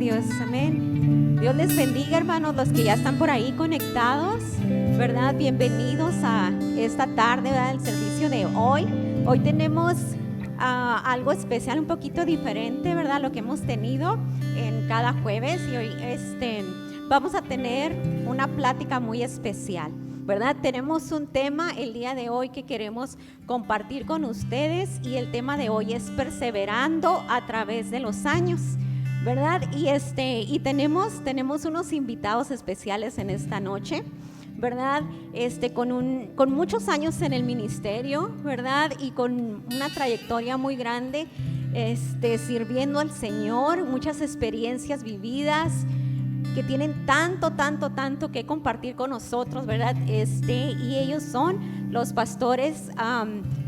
Dios, amén. Dios les bendiga, hermanos, los que ya están por ahí conectados, ¿verdad? Bienvenidos a esta tarde, ¿verdad? El servicio de hoy. Hoy tenemos algo especial, un poquito diferente, ¿verdad? Lo que hemos tenido en cada jueves, y hoy vamos a tener una plática muy especial, ¿verdad? Tenemos un tema el día de hoy que queremos compartir con ustedes, y el tema de hoy es perseverando a través de los años, ¿verdad? Y tenemos unos invitados especiales en esta noche, ¿verdad? Con muchos años en el ministerio, ¿verdad? Y con una trayectoria muy grande, sirviendo al Señor, muchas experiencias vividas que tienen tanto que compartir con nosotros, ¿verdad? Y ellos son los pastores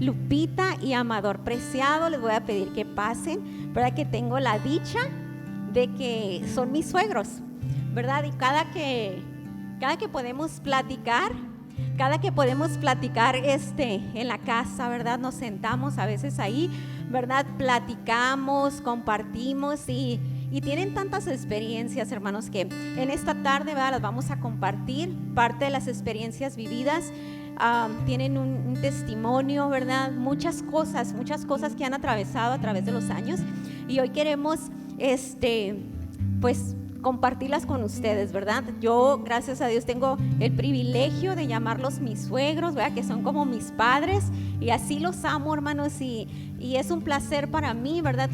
Lupita y Amador Preciado. Les voy a pedir que pasen, ¿verdad? Que tengo la dicha de que son mis suegros, ¿verdad? Y cada que podemos platicar, en la casa, ¿verdad? Nos sentamos a veces ahí, ¿verdad? Platicamos, compartimos y tienen tantas experiencias, hermanos, que en esta tarde, ¿verdad? Las vamos a compartir, parte de las experiencias vividas. Tienen un testimonio, ¿verdad? Muchas cosas que han atravesado a través de los años, y hoy queremos pues compartirlas con ustedes, ¿verdad? Yo, gracias a Dios, tengo el privilegio de llamarlos mis suegros, ¿verdad? Que son como mis padres, y así los amo, hermanos, y es un placer para mí, ¿verdad?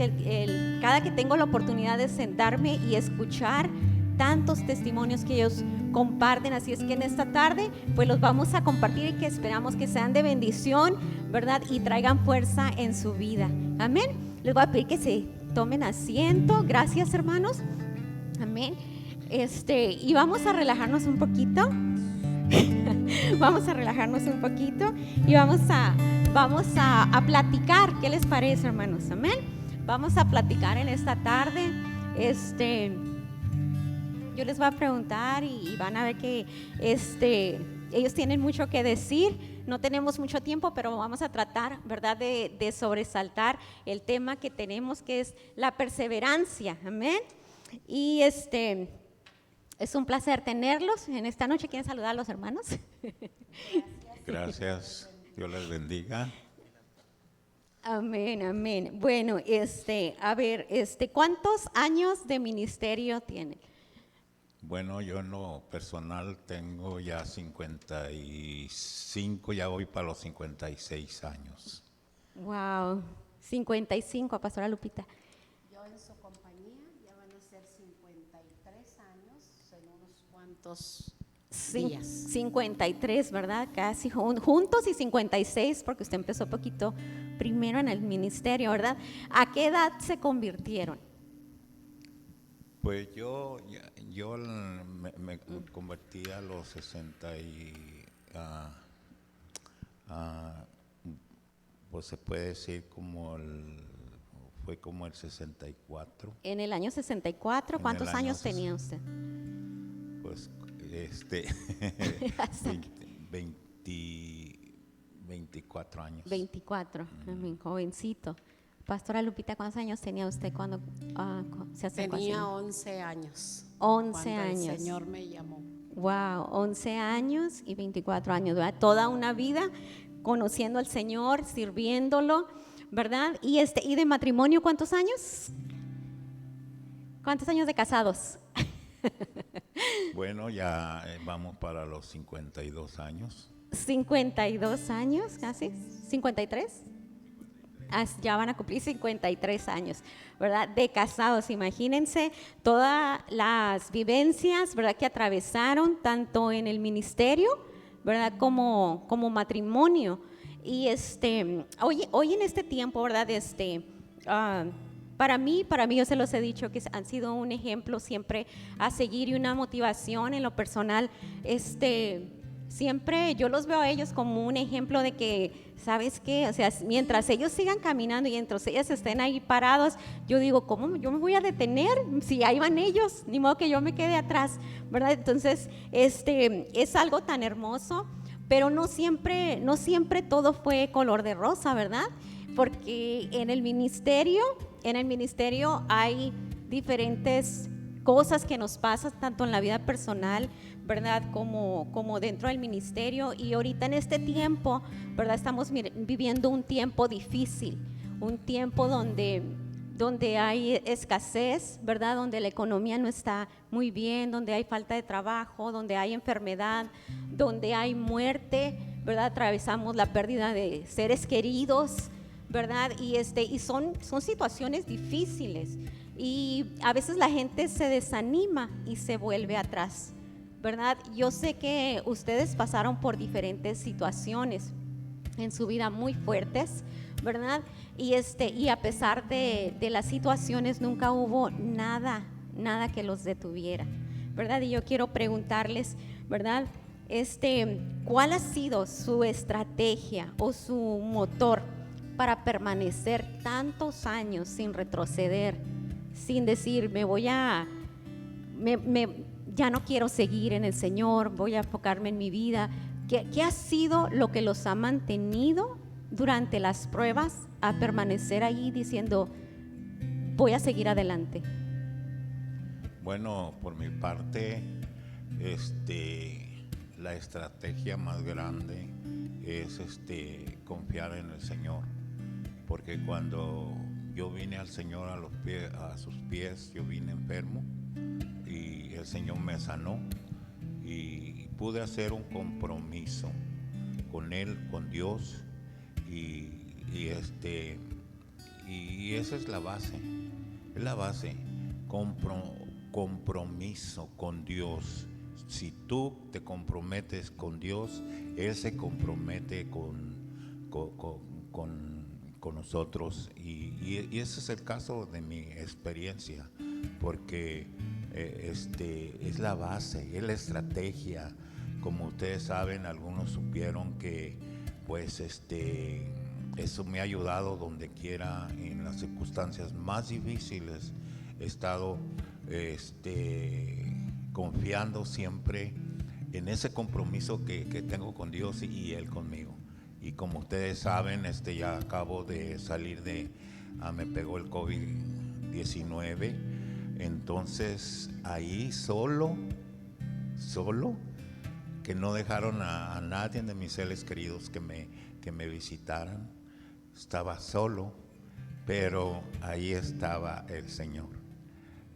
Cada que tengo la oportunidad de sentarme y escuchar tantos testimonios que ellos comparten. Así es que en esta tarde pues los vamos a compartir, y que esperamos que sean de bendición, ¿verdad? Y traigan fuerza en su vida. Amén. Les voy a pedir que se tomen asiento. Gracias, hermanos. Amén. Y vamos a relajarnos un poquito. Vamos a relajarnos un poquito y vamos a platicar. ¿Qué les parece, hermanos? Amén. Vamos a platicar en esta tarde. Yo les voy a preguntar y van a ver que ellos tienen mucho que decir. No tenemos mucho tiempo, pero vamos a tratar, ¿verdad?, de sobresaltar el tema que tenemos, que es la perseverancia. Amén. Y es un placer tenerlos en esta noche. ¿Quieren saludar a los hermanos? Gracias. Dios les bendiga. Amén, amén. Bueno, a ver, ¿cuántos años de ministerio tienen? Bueno, yo en lo personal tengo ya 55, ya voy para los 56 años. Wow, 55, Pastora Lupita. Yo en su compañía ya van a ser 53 años en unos cuantos días. 53, ¿verdad? Casi juntos, y 56 porque usted empezó poquito primero en el ministerio, ¿verdad? ¿A qué edad se convirtieron? Pues yo me convertí a los 60 pues se puede decir fue como el 64. En el año 64, ¿cuántos años tenía usted? Pues 24 años. 24, jovencito. Pastora Lupita, ¿cuántos años tenía usted cuando se acercó? Tenía 11 años. 11 años. El Señor me llamó. Wow, 11 años y 24 años, ¿verdad? Toda una vida conociendo al Señor, sirviéndolo, ¿verdad? Y de matrimonio, ¿cuántos años? ¿Cuántos años de casados? Bueno, ya vamos para los 52 años. 52 años, casi, 53. Ya van a cumplir 53 años, ¿verdad? De casados. Imagínense todas las vivencias, ¿verdad?, que atravesaron tanto en el ministerio, ¿verdad?, como matrimonio. Y hoy en este tiempo, ¿verdad?, para mí, yo se los he dicho, que han sido un ejemplo siempre a seguir y una motivación en lo personal. Siempre yo los veo a ellos como un ejemplo de que, ¿sabes qué? O sea, mientras ellos sigan caminando y mientras ellos estén ahí parados, yo digo, ¿cómo yo me voy a detener? Si ahí van ellos, ni modo que yo me quede atrás, ¿verdad? Entonces, es algo tan hermoso, pero no siempre todo fue color de rosa, ¿verdad? Porque en el ministerio hay diferentes cosas que nos pasan tanto en la vida personal, ¿verdad? Como dentro del ministerio. Y ahorita en este tiempo, ¿verdad? Estamos viviendo un tiempo difícil, un tiempo donde hay escasez, ¿verdad? Donde la economía no está muy bien, donde hay falta de trabajo, donde hay enfermedad, donde hay muerte, ¿verdad? Atravesamos la pérdida de seres queridos, ¿verdad? Y son situaciones difíciles. Y a veces la gente se desanima y se vuelve atrás, ¿verdad? Yo sé que ustedes pasaron por diferentes situaciones en su vida muy fuertes, ¿verdad? Y a pesar de las situaciones nunca hubo nada que los detuviera, ¿verdad? Y yo quiero preguntarles, ¿verdad? ¿Cuál ha sido su estrategia o su motor para permanecer tantos años sin retroceder, sin decir ya no quiero seguir en el Señor, voy a enfocarme en mi vida? ¿Qué ha sido lo que los ha mantenido durante las pruebas a permanecer ahí diciendo, voy a seguir adelante? Bueno, por mi parte, la estrategia más grande es confiar en el Señor, porque cuando yo vine al Señor a sus pies, yo vine enfermo y el Señor me sanó y pude hacer un compromiso con Él, con Dios, y esa es la base, compromiso con Dios. Si tú te comprometes con Dios, Él se compromete con nosotros, y ese es el caso de mi experiencia, porque es la base, es la estrategia. Como ustedes saben, algunos supieron que pues eso me ha ayudado donde quiera, en las circunstancias más difíciles. He estado confiando siempre en ese compromiso que tengo con Dios y Él conmigo. Y como ustedes saben, ya acabo de salir me pegó el COVID-19, entonces ahí solo, que no dejaron a nadie de mis seres queridos que me visitaran. Estaba solo, pero ahí estaba el Señor.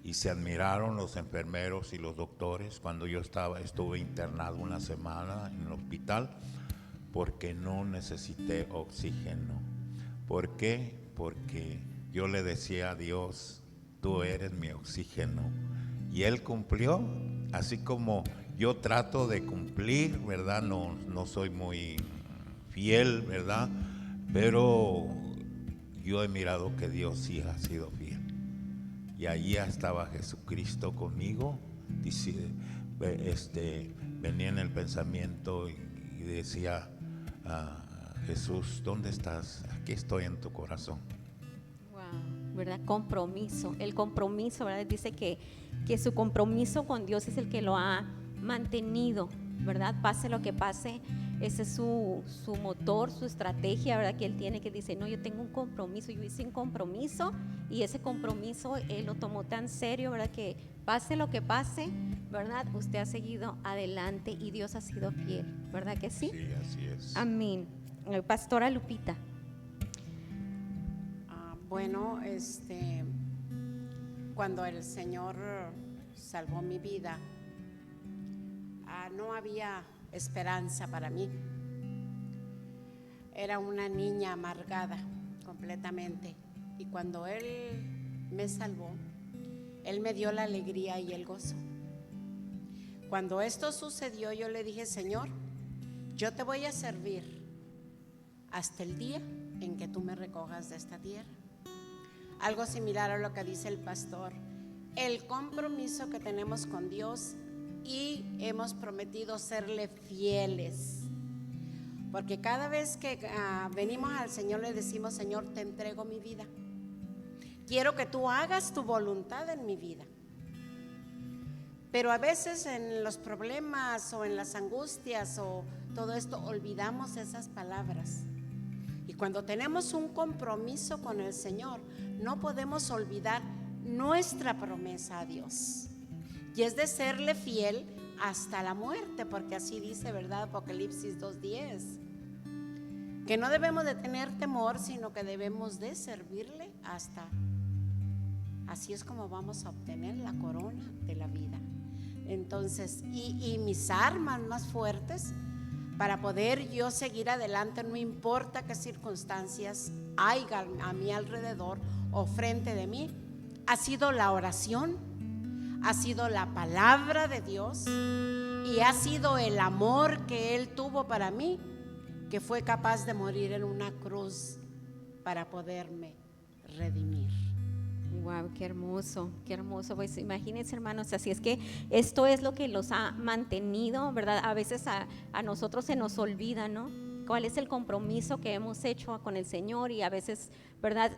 Y se admiraron los enfermeros y los doctores cuando yo estuve internado una semana en el hospital, porque no necesité oxígeno. ¿Por qué? Porque yo le decía a Dios, tú eres mi oxígeno. Y Él cumplió, así como yo trato de cumplir, ¿verdad? No soy muy fiel, ¿verdad? Pero yo he mirado que Dios sí ha sido fiel. Y allí estaba Jesucristo conmigo. Venía en el pensamiento y decía, Jesús, ¿dónde estás? Aquí estoy en tu corazón. Wow, ¿verdad? Compromiso. El compromiso, ¿verdad? Dice que su compromiso con Dios es el que lo ha mantenido, ¿verdad? Pase lo que pase, ese es su motor, su estrategia, ¿verdad? Que él tiene, que dice, no, yo tengo un compromiso, yo hice un compromiso, y ese compromiso él lo tomó tan serio, ¿verdad? Que pase lo que pase, ¿verdad? Usted ha seguido adelante y Dios ha sido fiel, ¿verdad que sí? Sí, así es. Amén. Pastora Lupita. Bueno, cuando el Señor salvó mi vida, no había esperanza para mí. Era una niña amargada completamente, y cuando Él me salvó, Él me dio la alegría y el gozo. Cuando esto sucedió, yo le dije, Señor, yo te voy a servir hasta el día en que tú me recojas de esta tierra. Algo similar a lo que dice el pastor, el compromiso que tenemos con Dios, y hemos prometido serle fieles, porque cada vez que venimos al Señor le decimos, Señor, te entrego mi vida, quiero que tú hagas tu voluntad en mi vida. Pero a veces en los problemas o en las angustias o todo esto olvidamos esas palabras, y cuando tenemos un compromiso con el Señor no podemos olvidar nuestra promesa a Dios. y es de serle fiel hasta la muerte, porque así dice, ¿verdad? Apocalipsis 2:10, que no debemos de tener temor, sino que debemos de servirle hasta. Así es como vamos a obtener la corona de la vida. Entonces, y mis armas más fuertes para poder yo seguir adelante, no importa qué circunstancias haya a mi alrededor o frente de mí, ha sido la oración, ha sido la palabra de Dios y ha sido el amor que Él tuvo para mí, que fue capaz de morir en una cruz para poderme redimir. Wow, qué hermoso, qué hermoso. Pues imagínense, hermanos, así es que esto es lo que los ha mantenido, ¿verdad? A veces a nosotros se nos olvida, ¿no? ¿Cuál es el compromiso que hemos hecho con el Señor? Y a veces, ¿verdad?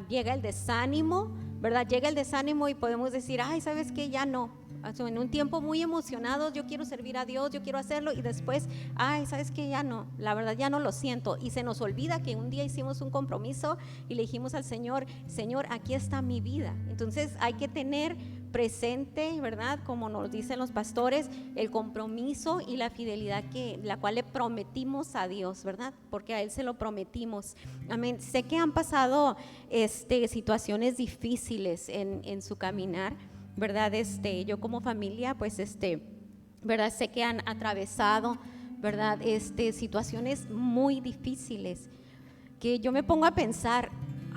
Llega el desánimo, ¿verdad? Llega el desánimo y podemos decir, ay, ¿sabes qué? Ya no. En un tiempo muy emocionados, yo quiero servir a Dios, yo quiero hacerlo, y después, ay, ¿sabes qué? Ya no, la verdad ya no lo siento, y se nos olvida que un día hicimos un compromiso y le dijimos al Señor, Señor, aquí está mi vida. Entonces hay que tener presente, ¿verdad? Como nos dicen los pastores, el compromiso y la fidelidad la cual le prometimos a Dios, ¿verdad? Porque a Él se lo prometimos. Amén. Sé que han pasado situaciones difíciles en su caminar, ¿verdad? Yo como familia, pues ¿verdad? Sé que han atravesado, ¿verdad? Situaciones muy difíciles, que yo me pongo a pensar,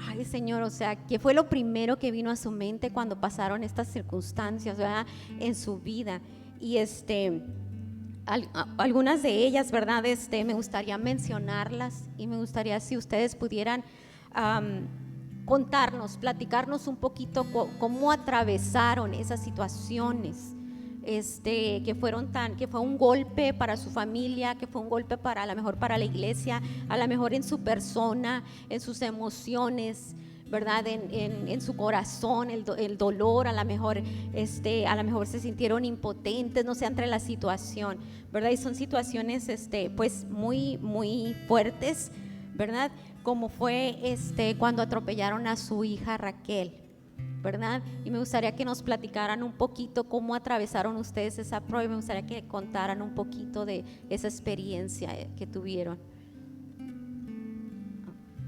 ay, Señor, o sea, ¿qué fue lo primero que vino a su mente cuando pasaron estas circunstancias, ¿verdad? En su vida. Y algunas de ellas, ¿verdad? Me gustaría mencionarlas, y me gustaría si ustedes pudieran contarnos, platicarnos un poquito cómo atravesaron esas situaciones, que fue un golpe para su familia, que fue un golpe a lo mejor para la iglesia, a lo mejor en su persona, en sus emociones, ¿verdad? En su corazón, el dolor, a lo mejor se sintieron impotentes, no sé, entre la situación, ¿verdad? Y son situaciones, pues muy, muy fuertes, ¿verdad? Como fue cuando atropellaron a su hija Raquel, ¿verdad? Y me gustaría que nos platicaran un poquito cómo atravesaron ustedes esa prueba, y me gustaría que contaran un poquito de esa experiencia que tuvieron.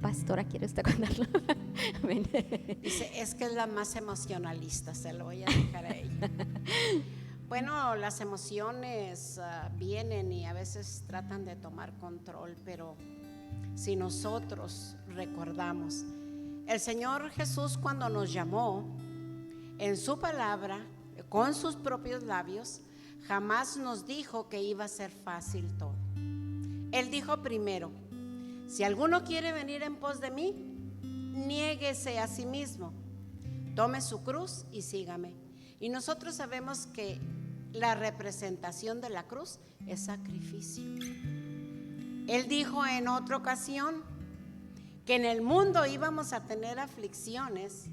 Pastora, ¿quiere usted contarlo? Dice, es que es la más emocionalista, se lo voy a dejar a ella. Bueno, las emociones vienen y a veces tratan de tomar control, pero si nosotros recordamos, el Señor Jesús cuando nos llamó en su palabra, con sus propios labios, jamás nos dijo que iba a ser fácil todo. Él dijo primero, si alguno quiere venir en pos de mí, niéguese a sí mismo, tome su cruz y sígame. Y nosotros sabemos que la representación de la cruz es sacrificio. Él dijo en otra ocasión que en el mundo íbamos a tener aflicciones,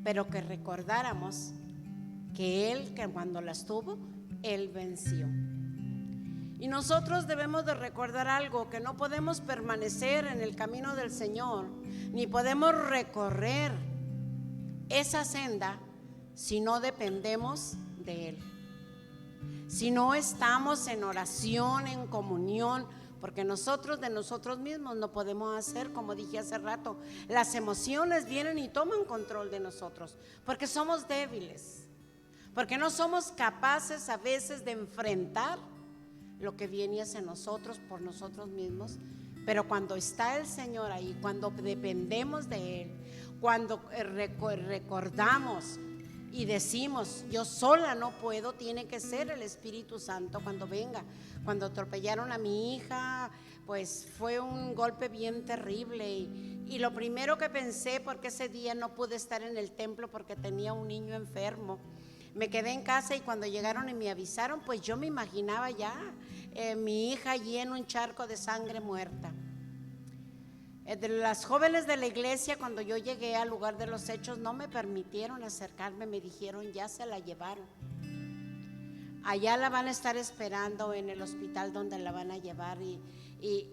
pero que recordáramos que cuando las tuvo, Él venció. Y nosotros debemos de recordar algo, que no podemos permanecer en el camino del Señor, ni podemos recorrer esa senda si no dependemos de Él, si no estamos en oración, en comunión, porque nosotros de nosotros mismos no podemos hacer, como dije hace rato, las emociones vienen y toman control de nosotros, porque somos débiles, porque no somos capaces a veces de enfrentar lo que viene hacia nosotros por nosotros mismos. Pero cuando está el Señor ahí, cuando dependemos de Él, cuando recordamos y decimos, yo sola no puedo, tiene que ser el Espíritu Santo cuando venga. Cuando atropellaron a mi hija, pues fue un golpe bien terrible, y lo primero que pensé, porque ese día no pude estar en el templo porque tenía un niño enfermo, me quedé en casa, y cuando llegaron y me avisaron, pues yo me imaginaba ya mi hija allí en un charco de sangre muerta. De las jóvenes de la iglesia, cuando yo llegué al lugar de los hechos, no me permitieron acercarme, me dijeron, ya se la llevaron. Allá la van a estar esperando en el hospital donde la van a llevar, y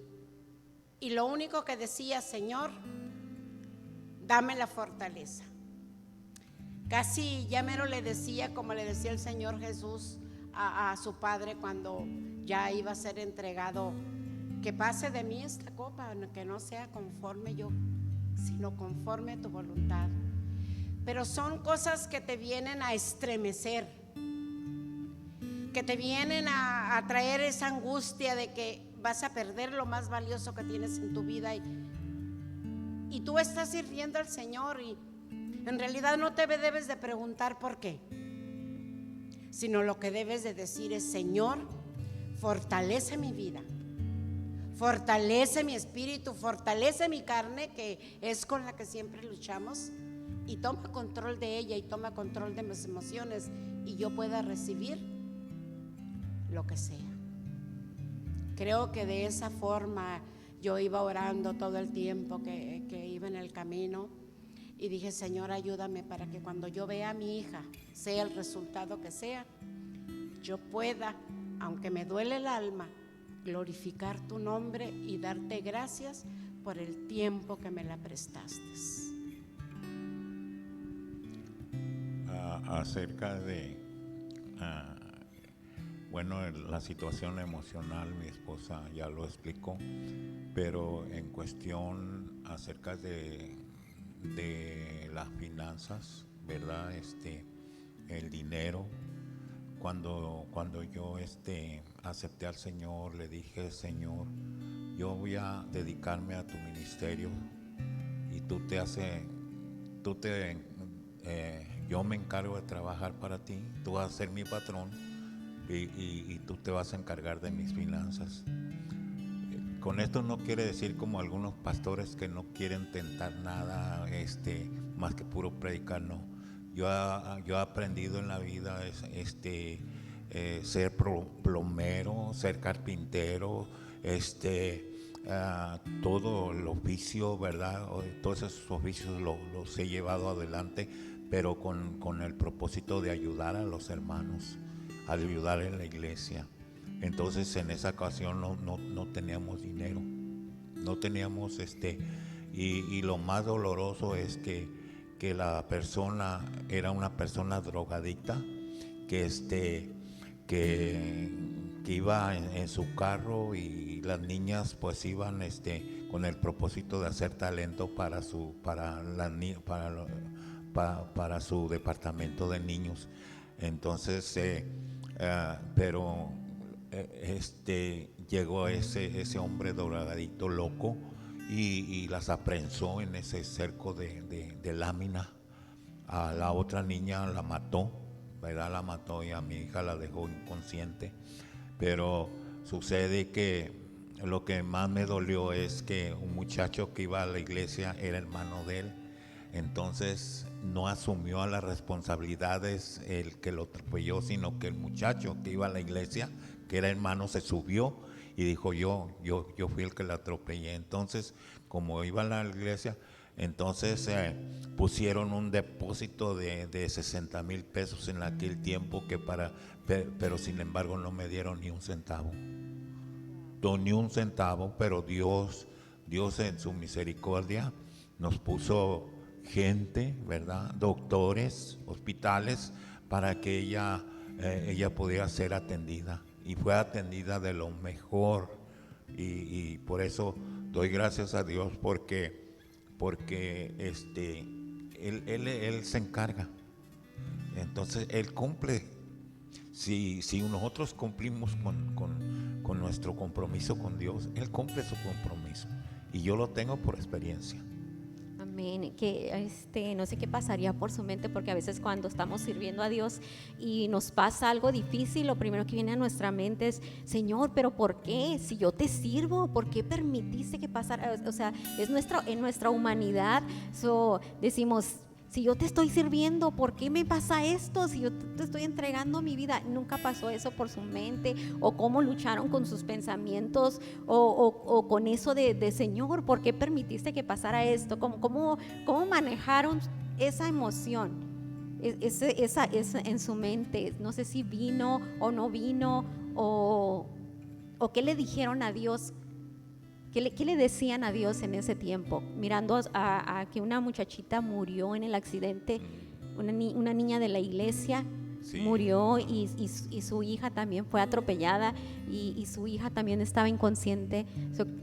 lo único que decía, Señor, dame la fortaleza. Casi ya mero le decía, como le decía el Señor Jesús a su Padre cuando ya iba a ser entregado: que pase de mí esta copa, que no sea conforme yo, sino conforme a tu voluntad. Pero son cosas que te vienen a estremecer, que te vienen a traer esa angustia de que vas a perder lo más valioso que tienes en tu vida, y tú estás sirviendo al Señor, y en realidad no te debes de preguntar por qué, sino lo que debes de decir es: Señor, fortalece mi vida, fortalece mi espíritu, fortalece mi carne, que es con la que siempre luchamos, y toma control de ella y toma control de mis emociones, y yo pueda recibir lo que sea. Creo que de esa forma yo iba orando todo el tiempo que iba en el camino, y dije: Señor, ayúdame para que cuando yo vea a mi hija, sea el resultado que sea, yo pueda, aunque me duele el alma, glorificar tu nombre y darte gracias por el tiempo que me la prestaste. Acerca de la situación emocional, mi esposa ya lo explicó, pero en cuestión acerca de las finanzas, ¿verdad? El dinero, cuando yo acepté al Señor, le dije: Señor, yo voy a dedicarme a tu ministerio, y yo me encargo de trabajar para ti, tú vas a ser mi patrón, y tú te vas a encargar de mis finanzas. Con esto no quiere decir, como algunos pastores, que no quieren tentar nada más que puro predicar. No, yo he aprendido en la vida ser plomero, ser carpintero, todo el oficio, ¿verdad? Todos esos oficios los he llevado adelante, pero con el propósito de ayudar a los hermanos, a ayudar en la iglesia. Entonces en esa ocasión no teníamos dinero, no teníamos y lo más doloroso es que la persona era una persona drogadicta, que iba en su carro, y las niñas pues iban con el propósito de hacer talento para su departamento de niños. Entonces llegó ese hombre drogadicto loco y las aprensó en ese cerco de lámina. A la otra niña la mató, ¿verdad? La mató, y a mi hija la dejó inconsciente. Pero sucede que lo que más me dolió es que un muchacho que iba a la iglesia era hermano de él. Entonces no asumió a las responsabilidades el que lo atropelló, sino que el muchacho que iba a la iglesia, que era hermano, se subió y dijo: yo fui el que la atropellé. Entonces, como iba a la iglesia, entonces pusieron un depósito de 60,000 pesos en aquel tiempo, pero sin embargo no me dieron ni un centavo. Ni un centavo, pero Dios en su misericordia nos puso gente, ¿verdad? Doctores, hospitales, para que ella pudiera ser atendida, y fue atendida de lo mejor, y por eso doy gracias a Dios, porque él se encarga. Entonces Él cumple. Si nosotros cumplimos con nuestro compromiso con Dios, Él cumple su compromiso, y yo lo tengo por experiencia. Amén. Que no sé qué pasaría por su mente, porque a veces cuando estamos sirviendo a Dios y nos pasa algo difícil, lo primero que viene a nuestra mente es: Señor, pero ¿por qué? Si yo te sirvo, ¿por qué permitiste que pasara? O sea, en nuestra humanidad, decimos: si yo te estoy sirviendo, ¿por qué me pasa esto? Si yo te estoy entregando mi vida. Nunca pasó eso por su mente, o cómo lucharon con sus pensamientos, o con eso de Señor, ¿por qué permitiste que pasara esto? ¿Cómo manejaron esa emoción? Esa en su mente. No sé si vino o no vino, o qué le dijeron a Dios. ¿Qué le decían a Dios en ese tiempo? Mirando a que una muchachita murió en el accidente, una niña de la iglesia. Sí. Murió y su hija también fue atropellada y su hija también estaba inconsciente.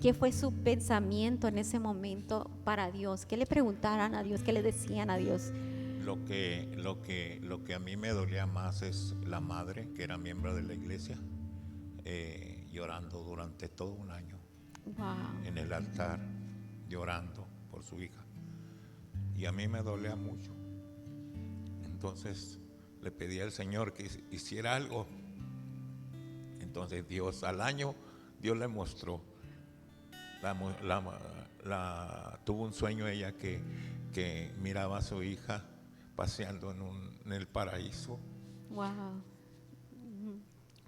¿Qué fue su pensamiento en ese momento para Dios? ¿Qué le preguntaran a Dios? ¿Qué le decían a Dios? Lo que a mí me dolía más es la madre, que era miembro de la iglesia, llorando durante todo un año Wow. en el altar, llorando por su hija. Y a mí me dolía mucho. Entonces le pedí al Señor que hiciera algo. Entonces Dios, al año, Dios le mostró. Tuvo un sueño ella que miraba a su hija paseando en el paraíso. Wow.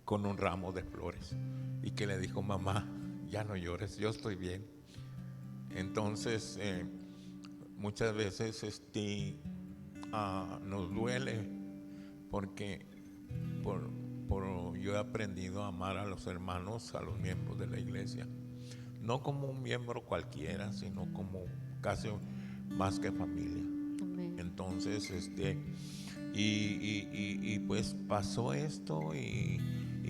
Con un ramo de flores, y que le dijo: mamá, ya no llores, yo estoy bien. Entonces muchas veces nos duele porque yo he aprendido a amar a los hermanos, a los miembros de la iglesia, no como un miembro cualquiera, sino como casi más que familia. Amén. Entonces y pues pasó esto, y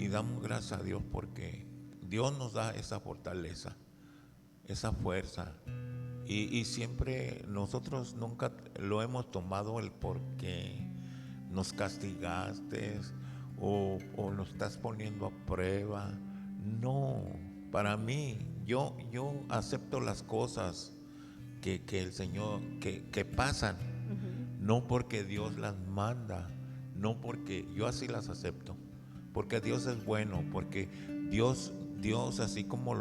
damos gracias a Dios porque Dios nos da esa fortaleza, esa fuerza, y siempre nosotros nunca lo hemos tomado el porque nos castigaste o nos estás poniendo a prueba. No, para mí, yo acepto las cosas que el Señor, que pasan, no porque Dios las manda, no porque yo así las acepto, porque Dios es bueno, porque Dios así como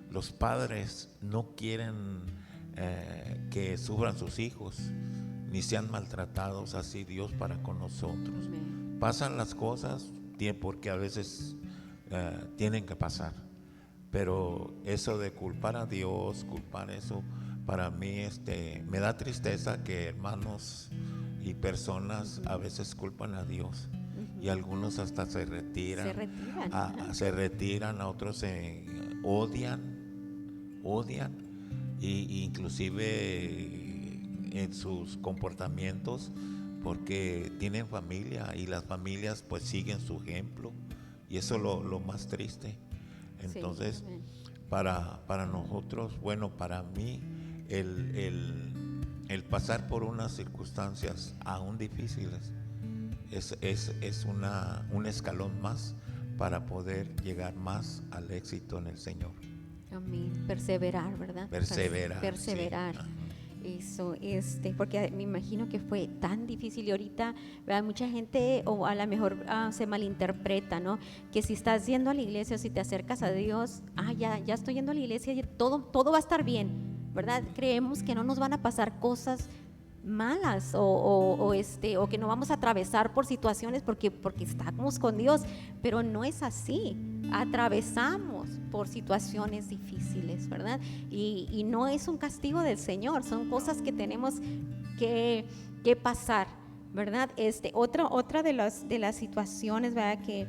los padres no quieren que sufran sus hijos, ni sean maltratados, así Dios para con nosotros. Amén. Pasan las cosas porque a veces tienen que pasar, pero eso de culpar a Dios, culpar eso, para mí me da tristeza que hermanos y personas a veces culpan a Dios, y algunos hasta se retiran. Se retiran, a otros se odian, y inclusive en sus comportamientos, porque tienen familia y las familias pues siguen su ejemplo, y eso es lo más triste. Entonces, Sí, para nosotros, bueno, para mí, el pasar por unas circunstancias aún difíciles es un escalón más para poder llegar más al éxito en el Señor. amén. Perseverar, ¿verdad? Perseverar. Sí. Eso, porque me imagino que fue tan difícil y ahorita, ¿verdad? Mucha gente o a lo mejor se malinterpreta, ¿no? Que si estás yendo a la iglesia o si te acercas a Dios, ya estoy yendo a la iglesia y todo va a estar bien, ¿verdad? Creemos que no nos van a pasar cosas malas o que no vamos a atravesar por situaciones porque estamos con Dios, pero no es así. Atravesamos por situaciones difíciles, ¿verdad? Y no es un castigo del Señor, son cosas que tenemos que pasar, ¿verdad? Otra de las situaciones, ¿verdad? Que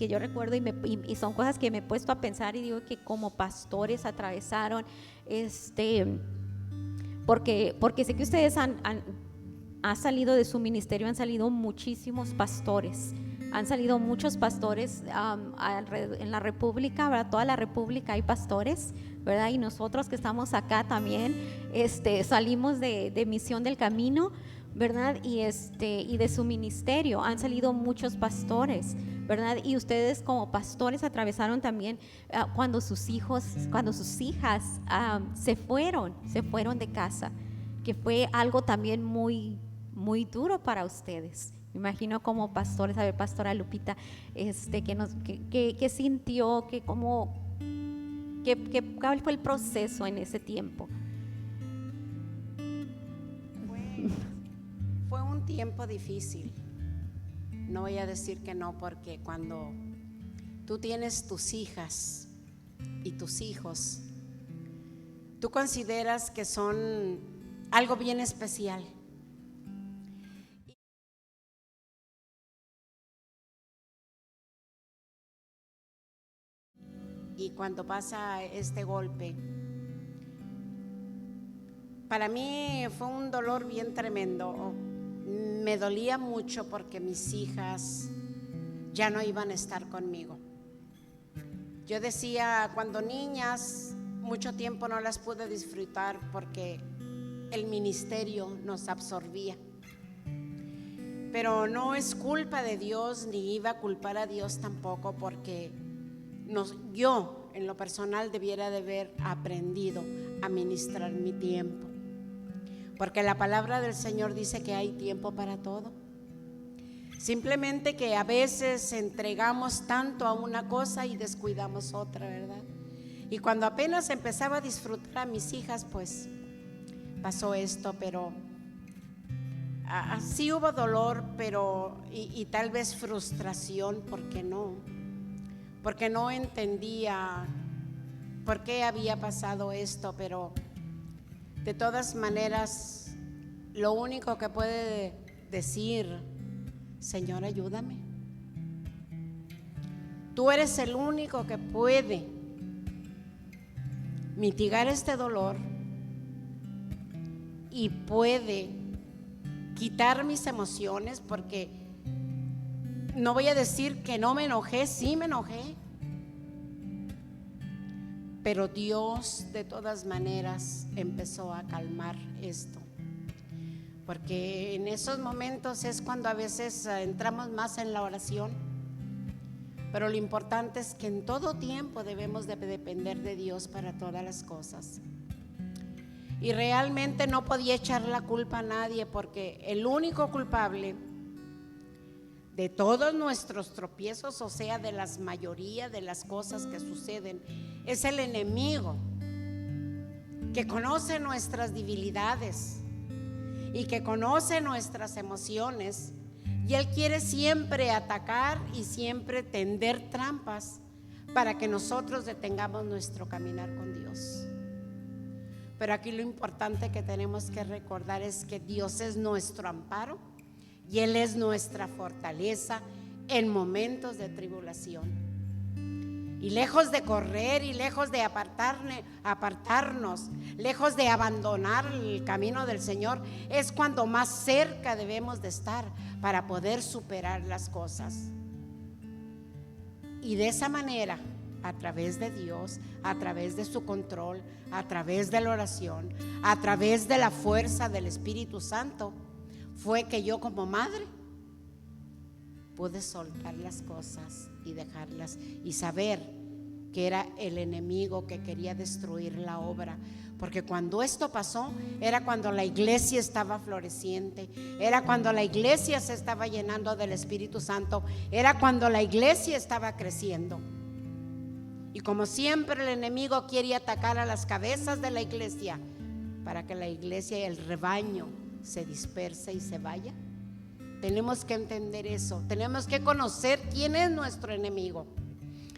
yo recuerdo y son cosas que me he puesto a pensar y digo que como pastores atravesaron, porque sé que ustedes han salido de su ministerio, han salido muchísimos pastores. Han salido muchos pastores en la República, ¿verdad? Toda la República hay pastores, ¿verdad? Y nosotros que estamos acá también salimos de Misión del Camino, ¿verdad? Y de su ministerio han salido muchos pastores, ¿verdad? Y ustedes como pastores atravesaron también cuando sus hijas se fueron de casa, que fue algo también muy, muy duro para ustedes. Me imagino como pastores, a ver, pastora Lupita, que sintió, ¿cuál fue el proceso en ese tiempo? Fue un tiempo difícil. No voy a decir que no, porque cuando tú tienes tus hijas y tus hijos, tú consideras que son algo bien especial. Y cuando pasa este golpe, para mí fue un dolor bien tremendo. Me dolía mucho porque mis hijas ya no iban a estar conmigo. Yo decía, cuando niñas, mucho tiempo no las pude disfrutar porque el ministerio nos absorbía. Pero no es culpa de Dios, ni iba a culpar a Dios tampoco, porque yo en lo personal debiera de haber aprendido a administrar mi tiempo, porque la palabra del Señor dice que hay tiempo para todo. Simplemente que a veces entregamos tanto a una cosa y descuidamos otra, ¿verdad? Y cuando apenas empezaba a disfrutar a mis hijas, pues pasó esto. Pero sí hubo dolor, pero y tal vez frustración, porque no entendía por qué había pasado esto. Pero de todas maneras, lo único que puede decir: Señor, ayúdame. Tú eres el único que puede mitigar este dolor y puede quitar mis emociones, porque no voy a decir que no me enojé, sí me enojé, pero Dios de todas maneras empezó a calmar esto, porque en esos momentos es cuando a veces entramos más en la oración. Pero lo importante es que en todo tiempo debemos de depender de Dios para todas las cosas. Y realmente no podía echar la culpa a nadie, porque el único culpable de todos nuestros tropiezos, o sea, de la mayoría de las cosas que suceden, es el enemigo, que conoce nuestras debilidades y que conoce nuestras emociones, y él quiere siempre atacar y siempre tender trampas para que nosotros detengamos nuestro caminar con Dios. Pero aquí lo importante que tenemos que recordar es que Dios es nuestro amparo y Él es nuestra fortaleza en momentos de tribulación. Y lejos de correr y lejos de apartarnos, lejos de abandonar el camino del Señor, es cuando más cerca debemos de estar para poder superar las cosas. Y de esa manera, a través de Dios, a través de su control, a través de la oración, a través de la fuerza del Espíritu Santo, fue que yo como madre pude soltar las cosas y dejarlas, y saber que era el enemigo que quería destruir la obra. Porque cuando esto pasó, era cuando la iglesia estaba floreciente, era cuando la iglesia se estaba llenando del Espíritu Santo, era cuando la iglesia estaba creciendo. Y como siempre, el enemigo quiere atacar a las cabezas de la iglesia para que la iglesia y el rebaño se disperse y se vaya. Tenemos que entender eso, tenemos que conocer quién es nuestro enemigo.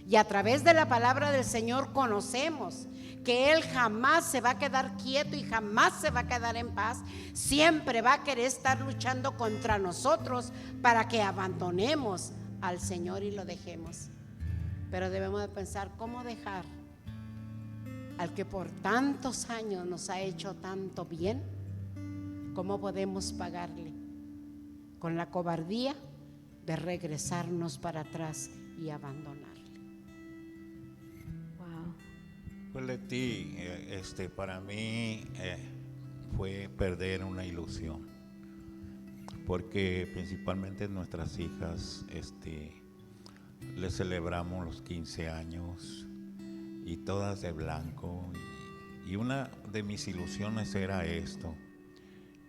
Y a través de la palabra del Señor conocemos que Él jamás se va a quedar quieto y jamás se va a quedar en paz. Siempre va a querer estar luchando contra nosotros para que abandonemos al Señor y lo dejemos. Pero debemos de pensar cómo dejar al que por tantos años nos ha hecho tanto bien. ¿Cómo podemos pagarle? Con la cobardía de regresarnos para atrás y abandonarle. Wow. Pues Leti, para mí fue perder una ilusión, porque principalmente nuestras hijas, les celebramos los 15 años y todas de blanco, y una de mis ilusiones era esto,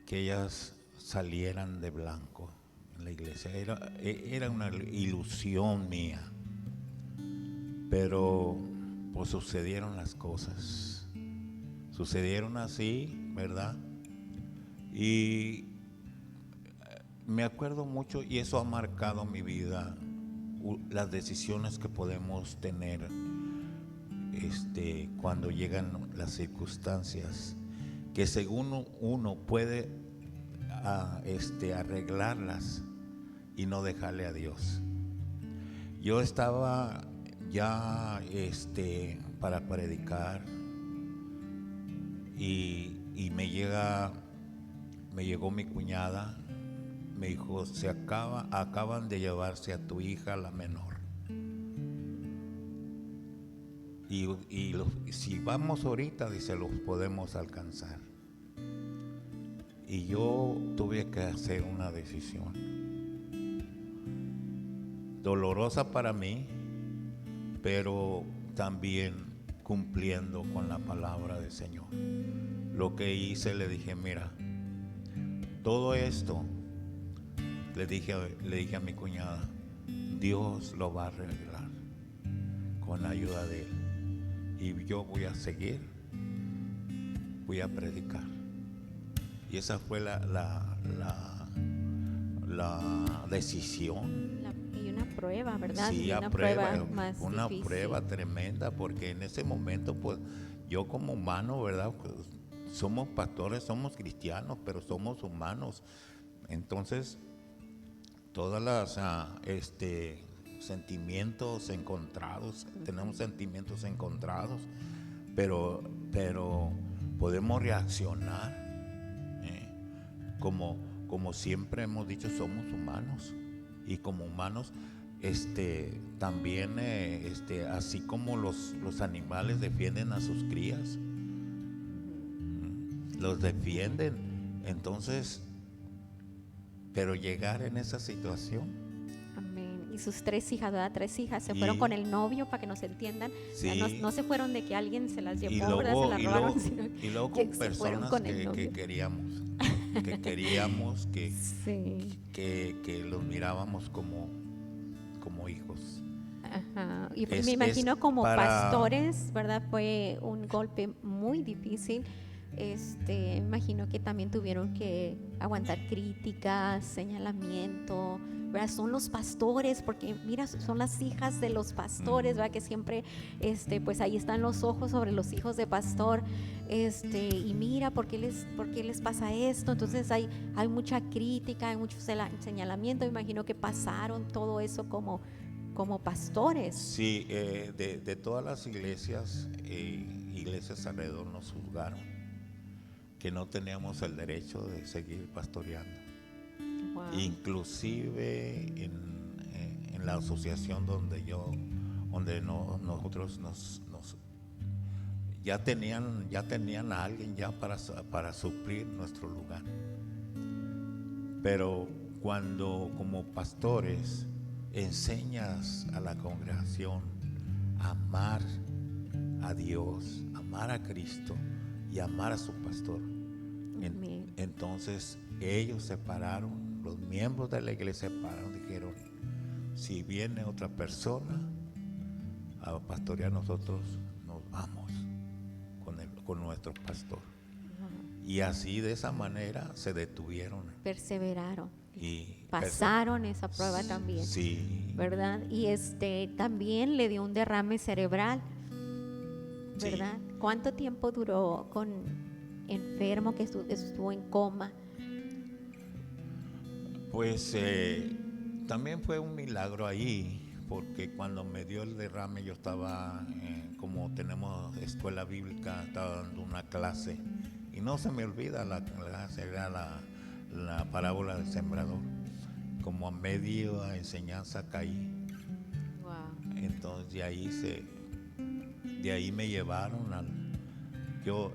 que ellas salieran de blanco en la iglesia. Era una ilusión mía, pero pues sucedieron las cosas, sucedieron así, ¿verdad? Y me acuerdo mucho, y eso ha marcado mi vida, las decisiones que podemos tener cuando llegan las circunstancias, que según uno puede arreglarlas y no dejarle a Dios. Yo estaba ya para predicar, y y me llegó mi cuñada, me dijo, acaban de llevarse a tu hija, la menor. Y si vamos ahorita, dice, los podemos alcanzar. Y yo tuve que hacer una decisión dolorosa para mí, pero también cumpliendo con la palabra del Señor. Lo que hice, le dije, mira, todo esto, le dije a mi cuñada, Dios lo va a arreglar con la ayuda de Él. Y yo voy a seguir, voy a predicar. Y esa fue la decisión. Y una prueba, ¿verdad? Sí, y una prueba más una difícil. prueba tremenda, porque en ese momento, pues, yo como humano, ¿verdad? Pues, somos pastores, somos cristianos, pero somos humanos. Entonces, todas las sentimientos encontrados, tenemos sentimientos encontrados, pero podemos reaccionar. Como siempre hemos dicho, somos humanos, y como humanos también así como los animales defienden a sus crías, los defienden. Entonces, pero llegar en esa situación. Amén. Y sus 3 hijas, ¿verdad? 3 hijas se fueron con el novio, para que nos entiendan. Sí. O sea, no se fueron de que alguien se las llevó, Y ¿verdad? Se las robaron, y luego que con se fueron personas con el que novio. queríamos, Sí. que los mirábamos como hijos. Ajá. Y me imagino como pastores, ¿verdad? Fue un golpe muy difícil. Me imagino que también tuvieron que aguantar críticas, señalamiento, ¿verdad? Son los pastores, porque mira, son las hijas de los pastores, ¿verdad? Que siempre, pues ahí están los ojos sobre los hijos de pastor, y mira, ¿por qué les pasa esto? Entonces hay mucha crítica, hay mucho señalamiento. Me imagino que pasaron todo eso como pastores. Sí, de todas las iglesias alrededor nos juzgaron que no teníamos el derecho de seguir pastoreando. Wow. Inclusive en la asociación donde nosotros ya tenían a alguien ya para suplir nuestro lugar. Pero cuando como pastores enseñas a la congregación a amar a Dios, amar a Cristo y amar a su pastor, entonces ellos se pararon, los miembros de la iglesia se pararon, dijeron, si viene otra persona a pastorear, nosotros nos vamos con nuestro pastor. Y así, de esa manera, se detuvieron. Perseveraron. Y pasaron esa prueba también. Sí. ¿Verdad? Y también le dio un derrame cerebral, ¿verdad? Sí. ¿Cuánto tiempo duró enfermo, que estuvo en coma? Pues también fue un milagro ahí, porque cuando me dio el derrame yo estaba, como tenemos escuela bíblica, estaba dando una clase y no se me olvida la clase, era la parábola del sembrador. Como a medio enseñanza caí. Wow. Entonces de ahí me llevaron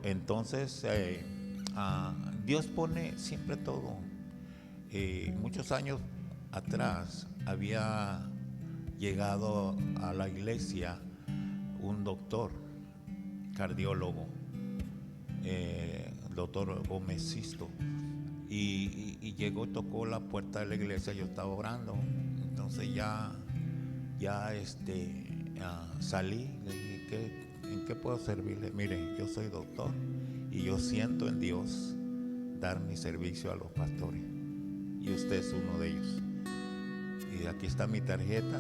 entonces Dios pone siempre todo. Muchos años atrás había llegado a la iglesia un doctor cardiólogo, el doctor Gómez Sisto, y llegó y tocó la puerta de la iglesia. Yo estaba orando, entonces ya salí, le dije, ¿en qué puedo servirle? Mire, yo soy doctor y yo siento en Dios dar mi servicio a los pastores, y usted es uno de ellos, y aquí está mi tarjeta.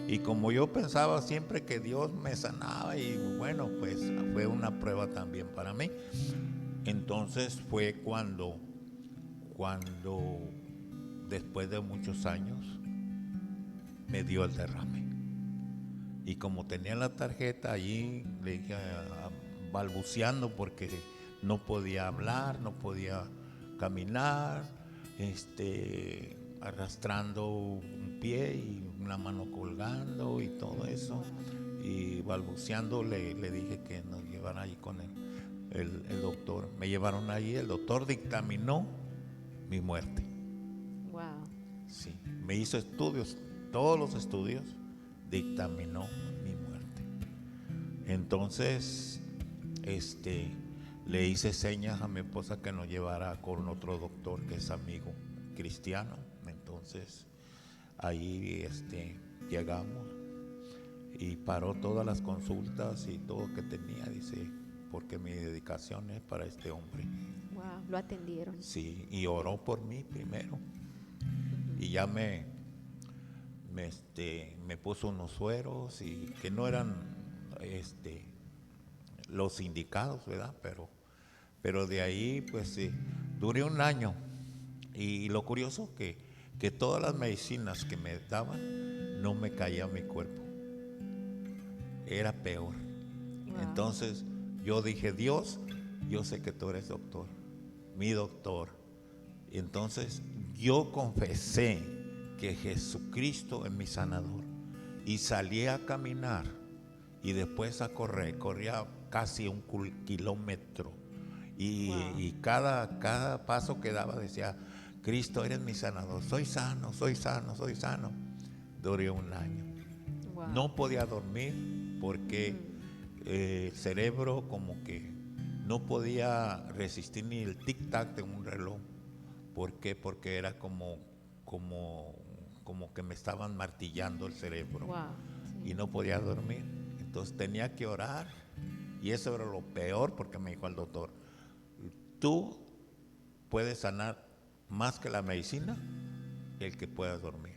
Y como yo pensaba siempre que Dios me sanaba, y bueno, pues fue una prueba también para mí. Entonces fue cuando después de muchos años me dio el derrame. Y como tenía la tarjeta allí, le dije, balbuceando, porque no podía hablar, no podía caminar, arrastrando un pie y una mano colgando y todo eso, y balbuceando. Le dije que nos llevara ahí con el doctor. Me llevaron ahí, el doctor dictaminó mi muerte. Wow. Sí, me hizo estudios, todos los estudios, dictaminó mi muerte. Entonces, le hice señas a mi esposa que nos llevara con otro doctor que es amigo cristiano. Entonces, ahí llegamos y paró todas las consultas y todo que tenía, dice, porque mi dedicación es para este hombre. Wow, lo atendieron. Sí, y oró por mí primero. Y ya me puso unos sueros y que no eran los indicados, ¿verdad? Pero de ahí pues sí, duré un año. Y lo curioso que todas las medicinas que me daban no me caía a mi cuerpo. Era peor. Wow. Entonces yo dije, Dios, yo sé que tú eres doctor, mi doctor. Y entonces yo confesé que Jesucristo es mi sanador y salí a caminar y después a correr. Corría casi 1 kilómetro y, Wow. y cada paso que daba decía, Cristo, eres mi sanador, soy sano, soy sano, soy sano. Duré un año. Wow. No podía dormir porque el cerebro como que no podía resistir ni el tic-tac de un reloj. ¿Por qué? Porque era como que me estaban martillando el cerebro. Wow. Sí. Y no podía dormir. Entonces tenía que orar. Y eso era lo peor, porque me dijo el doctor, tú puedes sanar más que la medicina, el que pueda dormir.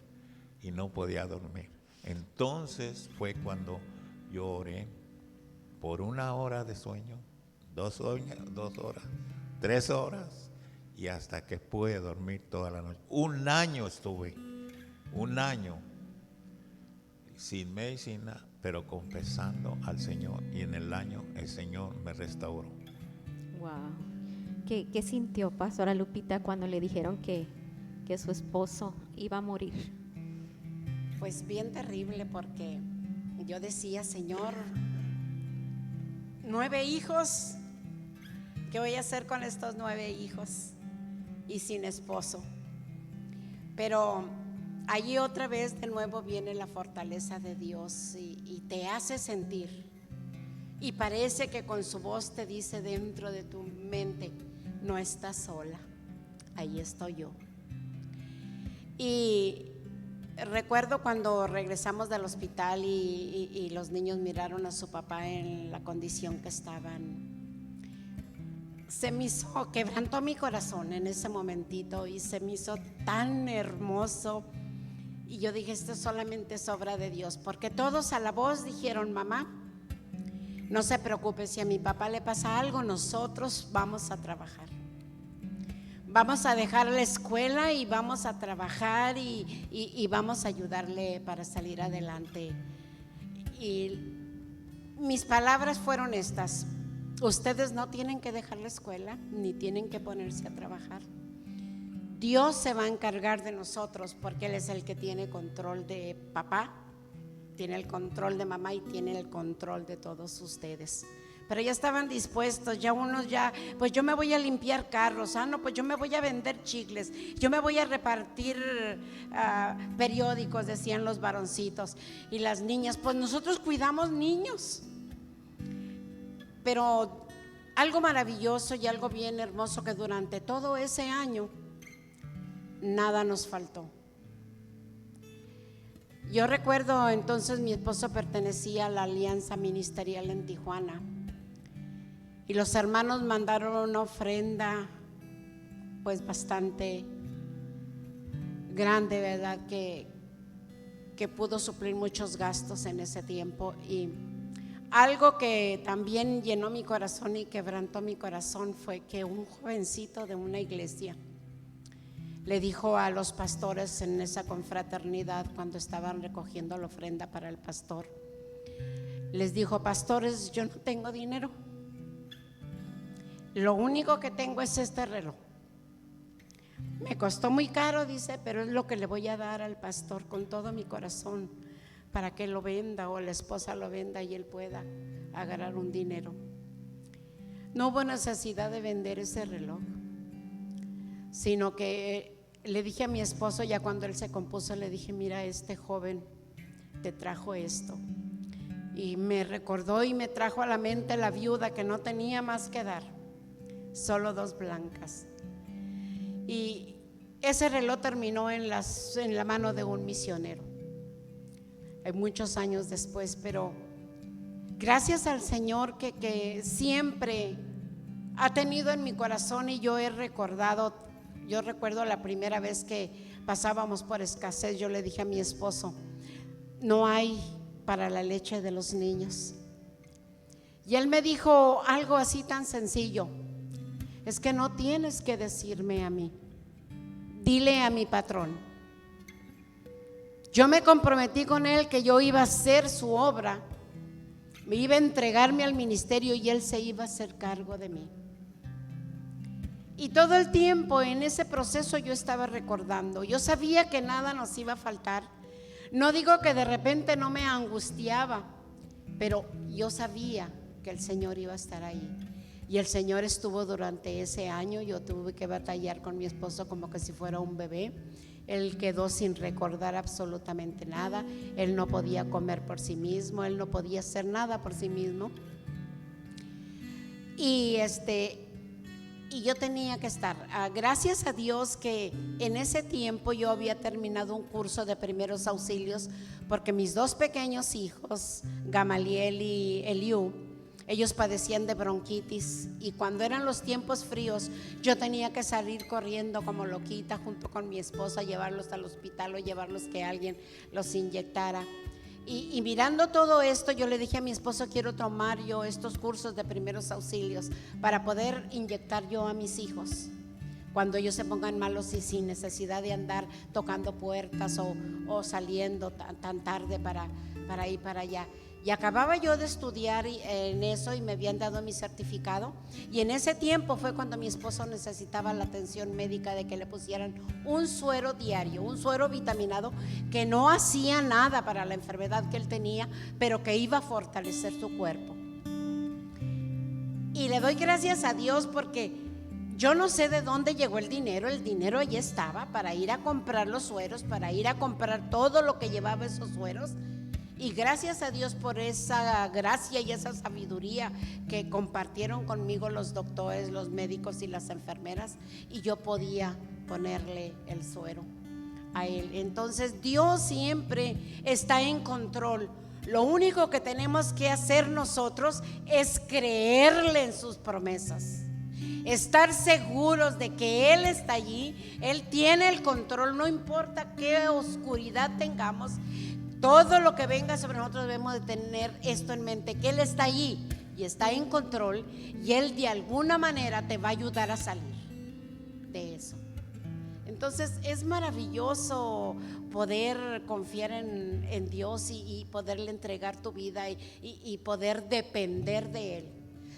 Y no podía dormir. Entonces fue cuando yo oré por 1 hora de sueño, 2 horas, 3 horas, y hasta que pude dormir toda la noche. 1 año estuve, 1 año sin medicina, pero confesando al Señor, y en el año el Señor me restauró. Wow. ¿Qué sintió, Pastora Lupita, cuando le dijeron que su esposo iba a morir? Pues bien terrible, porque yo decía, Señor, 9 hijos, ¿qué voy a hacer con estos 9 hijos? Y sin esposo. Pero allí otra vez de nuevo viene la fortaleza de Dios y te hace sentir. Y parece que con su voz te dice dentro de tu mente, no estás sola, ahí estoy yo. Y recuerdo cuando regresamos del hospital y los niños miraron a su papá en la condición que estaban. Se me hizo, quebrantó mi corazón en ese momentito y se me hizo tan hermoso. Y yo dije, esto solamente es obra de Dios, porque todos a la voz dijeron, mamá, no se preocupe, si a mi papá le pasa algo, nosotros vamos a trabajar. Vamos a dejar la escuela y vamos a trabajar y vamos a ayudarle para salir adelante. Y mis palabras fueron estas: ustedes no tienen que dejar la escuela ni tienen que ponerse a trabajar. Dios se va a encargar de nosotros, porque Él es el que tiene control de papá, tiene el control de mamá y tiene el control de todos ustedes. Pero ya estaban dispuestos, ya unos pues yo me voy a limpiar carros, no, pues yo me voy a vender chicles, yo me voy a repartir periódicos, decían los varoncitos. Y las niñas, pues nosotros cuidamos niños. Pero algo maravilloso y algo bien hermoso, que durante todo ese año nada nos faltó. Yo recuerdo entonces, mi esposo pertenecía a la Alianza Ministerial en Tijuana, y los hermanos mandaron una ofrenda pues bastante grande, ¿verdad? Que pudo suplir muchos gastos en ese tiempo. Y algo que también llenó mi corazón y quebrantó mi corazón fue que un jovencito de una iglesia le dijo a los pastores en esa confraternidad, cuando estaban recogiendo la ofrenda para el pastor, les dijo: pastores, yo no tengo dinero, lo único que tengo es este reloj. Me costó muy caro, dice, pero es lo que le voy a dar al pastor con todo mi corazón para que lo venda o la esposa lo venda y él pueda agarrar un dinero. No hubo necesidad de vender ese reloj, sino que le dije a mi esposo, ya cuando él se compuso, le dije: mira, este joven te trajo esto. Y me recordó y me trajo a la mente la viuda que no tenía más que dar, solo 2 blancas. Y ese reloj terminó en la mano de un misionero, muchos años después. Pero gracias al Señor que siempre ha tenido en mi corazón, y yo recuerdo la primera vez que pasábamos por escasez, yo le dije a mi esposo: no hay para la leche de los niños. Y él me dijo algo así tan sencillo: es que no tienes que decirme a mí, dile a mi patrón. Yo me comprometí con él que yo iba a hacer su obra, me iba a entregarme al ministerio y él se iba a hacer cargo de mí. Y todo el tiempo en ese proceso yo estaba recordando, yo sabía que nada nos iba a faltar. No digo que de repente no me angustiaba, pero yo sabía que el Señor iba a estar ahí. Y el Señor estuvo durante ese año. Yo tuve que batallar con mi esposo como que si fuera un bebé. Él quedó sin recordar absolutamente nada. Él no podía comer por sí mismo, él no podía hacer nada por sí mismo. Y yo tenía que estar. Gracias a Dios que en ese tiempo yo había terminado un curso de primeros auxilios, porque mis 2 pequeños hijos, Gamaliel y Eliú, ellos padecían de bronquitis, y cuando eran los tiempos fríos yo tenía que salir corriendo como loquita junto con mi esposa, llevarlos al hospital o llevarlos que alguien los inyectara. Y mirando todo esto, yo le dije a mi esposo: quiero tomar yo estos cursos de primeros auxilios para poder inyectar yo a mis hijos cuando ellos se pongan malos, y sin necesidad de andar tocando puertas o saliendo tan tarde para ir para allá. Y acababa yo de estudiar en eso y me habían dado mi certificado, y en ese tiempo fue cuando mi esposo necesitaba la atención médica de que le pusieran un suero diario, un suero vitaminado que no hacía nada para la enfermedad que él tenía, pero que iba a fortalecer su cuerpo. Y le doy gracias a Dios porque yo no sé de dónde llegó el dinero allí estaba para ir a comprar los sueros, para ir a comprar todo lo que llevaba esos sueros. Y gracias a Dios por esa gracia y esa sabiduría que compartieron conmigo los doctores, los médicos y las enfermeras, y yo podía ponerle el suero a él. Entonces Dios siempre está en control. Lo único que tenemos que hacer nosotros es creerle en sus promesas, estar seguros de que Él está allí, Él tiene el control. No importa qué oscuridad tengamos, todo lo que venga sobre nosotros, debemos de tener esto en mente, que Él está allí y está en control, y Él de alguna manera te va a ayudar a salir de eso. Entonces es maravilloso poder confiar en Dios y poderle entregar tu vida y poder depender de Él.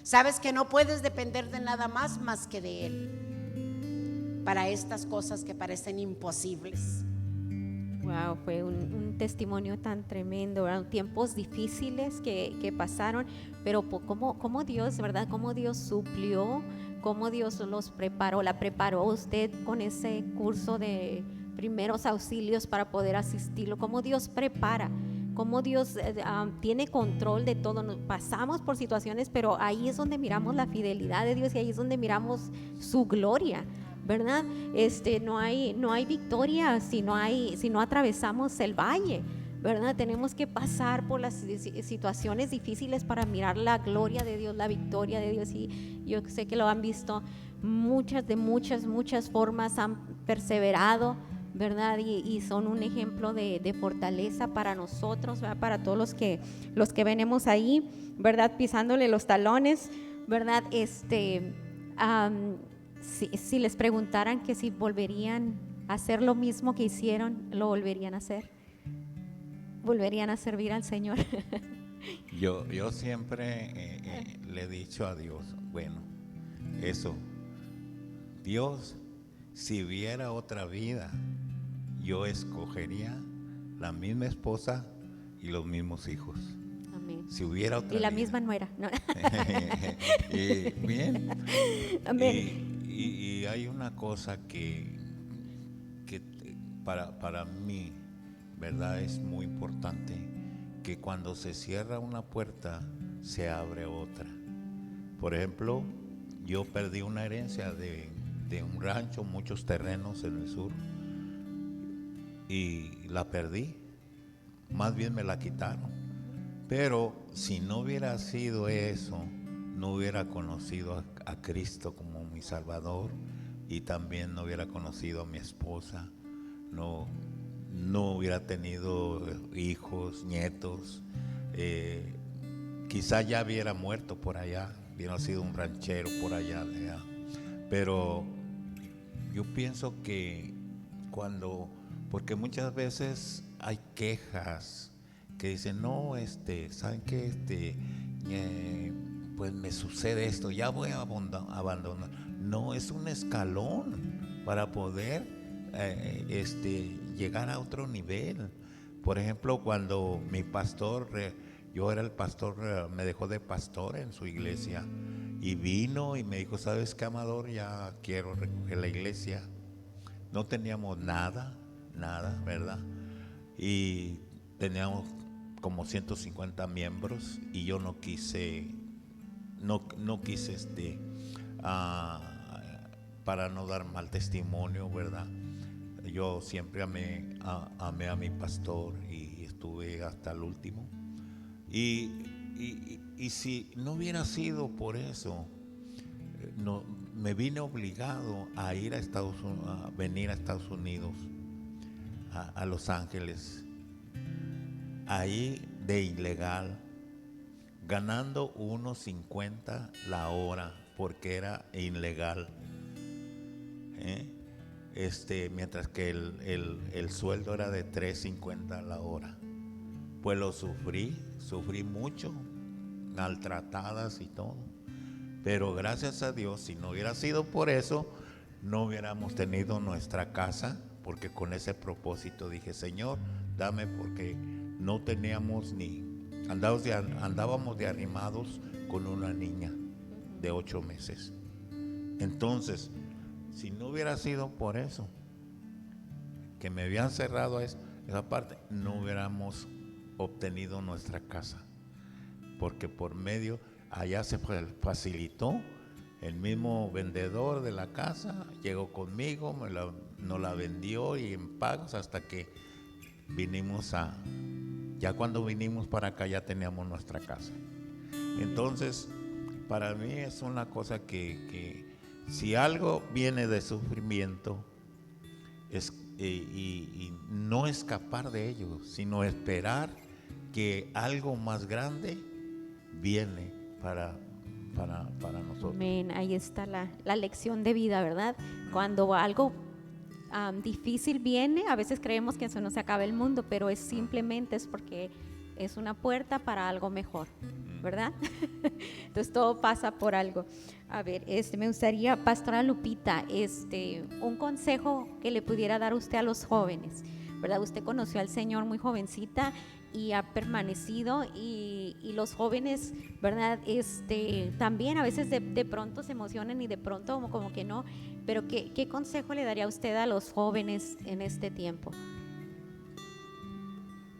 Sabes que no puedes depender de nada más que de Él para estas cosas que parecen imposibles. Wow, fue un testimonio tan tremendo, ¿verdad? Tiempos difíciles que pasaron, pero cómo Dios, ¿verdad? Cómo Dios suplió, cómo Dios los preparó, la preparó usted con ese curso de primeros auxilios para poder asistirlo, cómo Dios prepara, cómo Dios tiene control de todo. Nos pasamos por situaciones, pero ahí es donde miramos la fidelidad de Dios y ahí es donde miramos su gloria, ¿verdad? No hay victoria si no atravesamos el valle, ¿verdad? Tenemos que pasar por las situaciones difíciles para mirar la gloria de Dios, la victoria de Dios. Y yo sé que lo han visto muchas formas, han perseverado, ¿verdad? Y son un ejemplo de fortaleza para nosotros, ¿verdad? Para todos los que venimos ahí, ¿verdad? Pisándole los talones, ¿verdad? Si les preguntaran que si volverían a hacer lo mismo que hicieron, ¿lo volverían a hacer? ¿Volverían a servir al Señor? Yo siempre le he dicho a Dios, bueno, eso. Dios, si hubiera otra vida, yo escogería la misma esposa y los mismos hijos. Amén. Si hubiera otra Y la vida. misma nuera, ¿no? Bien. Amén. Y hay una cosa que para mí, ¿verdad? Es muy importante, que cuando se cierra una puerta, se abre otra. Por ejemplo, yo perdí una herencia de un rancho, muchos terrenos en el sur, y la perdí, más bien me la quitaron. Pero si no hubiera sido eso, no hubiera conocido a Cristo como mi Salvador, y también no hubiera conocido a mi esposa, no hubiera tenido hijos, nietos, quizá ya hubiera muerto por allá, hubiera sido un ranchero por allá. Pero yo pienso que porque muchas veces hay quejas que dicen, no, ¿saben qué? Pues me sucede esto, ya voy a abandonar. No, es un escalón para poder llegar a otro nivel. Por ejemplo, cuando mi pastor, yo era el pastor, me dejó de pastor en su iglesia, y vino y me dijo, ¿sabes qué, Amador? Ya quiero recoger la iglesia. No teníamos nada, ¿verdad? Y teníamos como 150 miembros, y yo no quise para no dar mal testimonio, ¿verdad? Yo siempre amé a mi pastor y estuve hasta el último. Y si no hubiera sido por eso, no, me vine obligado a ir a venir a Estados Unidos, a Los Ángeles, ahí de ilegal, ganando $1.50 la hora, porque era ilegal, mientras que el sueldo era de $3.50 la hora. Pues lo sufrí mucho, maltratadas y todo. Pero gracias a Dios, si no hubiera sido por eso, no hubiéramos tenido nuestra casa, porque con ese propósito dije, Señor, dame, porque no teníamos andábamos de arrimados con una niña de 8 meses. Entonces, si no hubiera sido por eso, que me habían cerrado esa parte, no hubiéramos obtenido nuestra casa, porque por medio, allá se facilitó, el mismo vendedor de la casa llegó conmigo, nos la vendió, y en pagos, hasta que ya cuando vinimos para acá ya teníamos nuestra casa. Entonces, para mí es una cosa que si algo viene de sufrimiento, y no escapar de ello, sino esperar que algo más grande viene para nosotros. Amén. Ahí está la lección de vida, ¿verdad? Cuando algo difícil viene, a veces creemos que eso no se acaba el mundo, pero es porque es una puerta para algo mejor, ¿verdad? Entonces todo pasa por algo. A ver, me gustaría, Pastora Lupita, un consejo que le pudiera dar usted a los jóvenes, ¿verdad? Usted conoció al Señor muy jovencita y ha permanecido, y los jóvenes, ¿verdad? También a veces de pronto se emocionan y de pronto como que no, pero ¿qué consejo le daría usted a los jóvenes en este tiempo?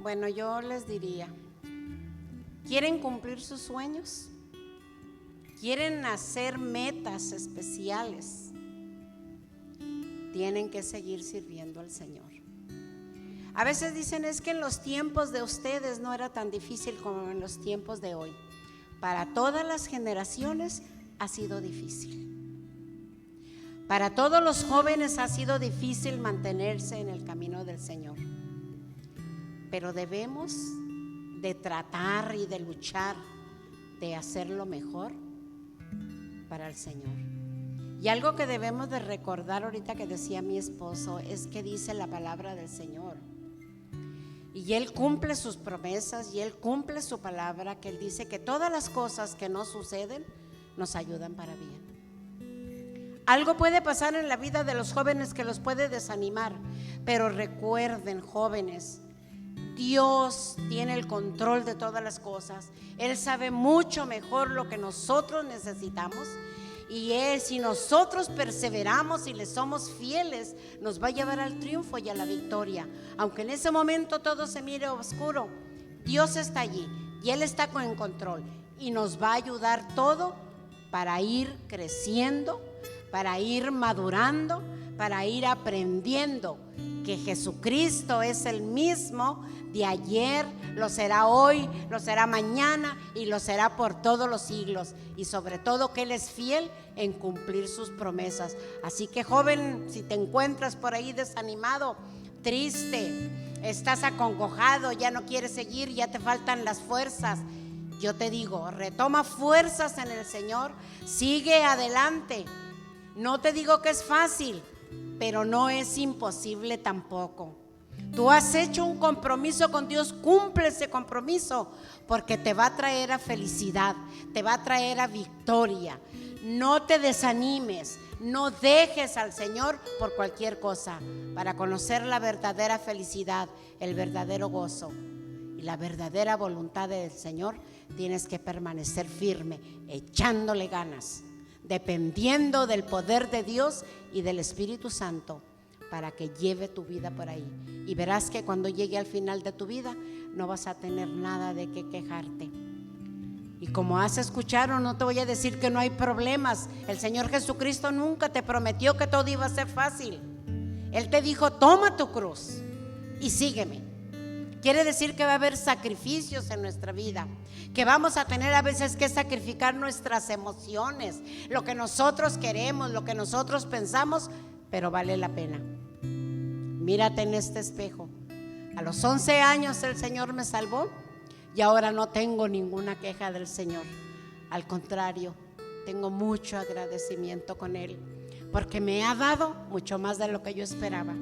Bueno, yo les diría, ¿quieren cumplir sus sueños? ¿Quieren hacer metas especiales? Tienen que seguir sirviendo al Señor. A veces dicen, es que en los tiempos de ustedes no era tan difícil como en los tiempos de hoy. Para todas las generaciones ha sido difícil. Para todos los jóvenes ha sido difícil mantenerse en el camino del Señor. Pero debemos de tratar y de luchar, de hacer lo mejor para el Señor. Y algo que debemos de recordar ahorita que decía mi esposo es que dice la palabra del Señor. Y Él cumple sus promesas y Él cumple su palabra, que Él dice que todas las cosas que no suceden nos ayudan para bien. Algo puede pasar en la vida de los jóvenes que los puede desanimar, pero recuerden, jóvenes, Dios tiene el control de todas las cosas. Él sabe mucho mejor lo que nosotros necesitamos, y Él, si nosotros perseveramos y le somos fieles, nos va a llevar al triunfo y a la victoria. Aunque en ese momento todo se mire oscuro, Dios está allí y Él está en control, y nos va a ayudar todo para ir creciendo, para ir madurando, para ir aprendiendo que Jesucristo es el mismo de ayer, lo será hoy, lo será mañana y lo será por todos los siglos, y sobre todo que Él es fiel en cumplir sus promesas. Así que, joven, si te encuentras por ahí desanimado, triste, estás acongojado, ya no quieres seguir, ya te faltan las fuerzas, yo te digo, retoma fuerzas en el Señor, sigue adelante. No te digo que es fácil, pero no es imposible tampoco. Tú has hecho un compromiso con Dios, cumple ese compromiso, porque te va a traer a felicidad, te va a traer a victoria. No te desanimes, no dejes al Señor por cualquier cosa. Para conocer la verdadera felicidad, el verdadero gozo y la verdadera voluntad del Señor, tienes que permanecer firme, echándole ganas, dependiendo del poder de Dios y del Espíritu Santo, para que lleve tu vida por ahí. Y verás que cuando llegue al final de tu vida no vas a tener nada de qué quejarte. Y como has escuchado, no te voy a decir que no hay problemas. El Señor Jesucristo nunca te prometió que todo iba a ser fácil. Él te dijo: toma tu cruz y sígueme. Quiere decir que va a haber sacrificios en nuestra vida, que vamos a tener a veces que sacrificar nuestras emociones, lo que nosotros queremos, lo que nosotros pensamos, pero vale la pena. Mírate en este espejo. A los 11 años el Señor me salvó y ahora no tengo ninguna queja del Señor. Al contrario, tengo mucho agradecimiento con Él, porque me ha dado mucho más de lo que yo esperaba.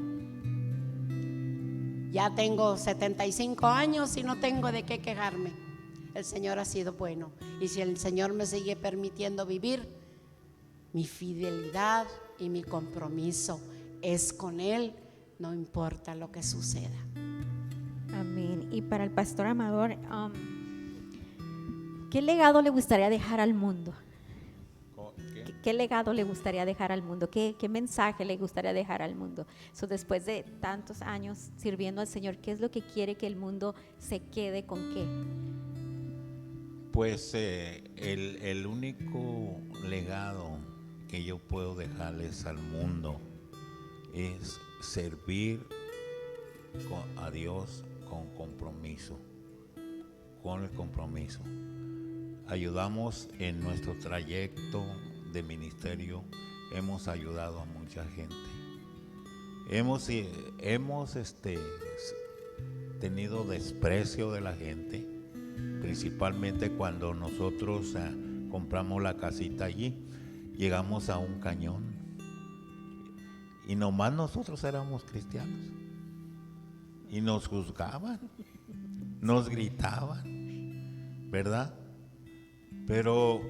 Ya tengo 75 años y no tengo de qué quejarme. El Señor ha sido bueno, y si el Señor me sigue permitiendo vivir, mi fidelidad y mi compromiso es con Él, no importa lo que suceda. Amén. Y para el pastor Amador, ¿qué legado le gustaría dejar al mundo? ¿Qué legado le gustaría dejar al mundo? ¿Qué mensaje le gustaría dejar al mundo? Después de tantos años sirviendo al Señor, ¿qué es lo que quiere que el mundo se quede con qué? Pues el único legado que yo puedo dejarles al mundo es servir a Dios con el compromiso. Ayudamos en nuestro trayecto de ministerio, hemos ayudado a mucha gente. Hemos tenido desprecio de la gente, principalmente cuando nosotros compramos la casita allí. Llegamos a un cañón y nomás nosotros éramos cristianos y nos juzgaban, nos gritaban, ¿verdad? Pero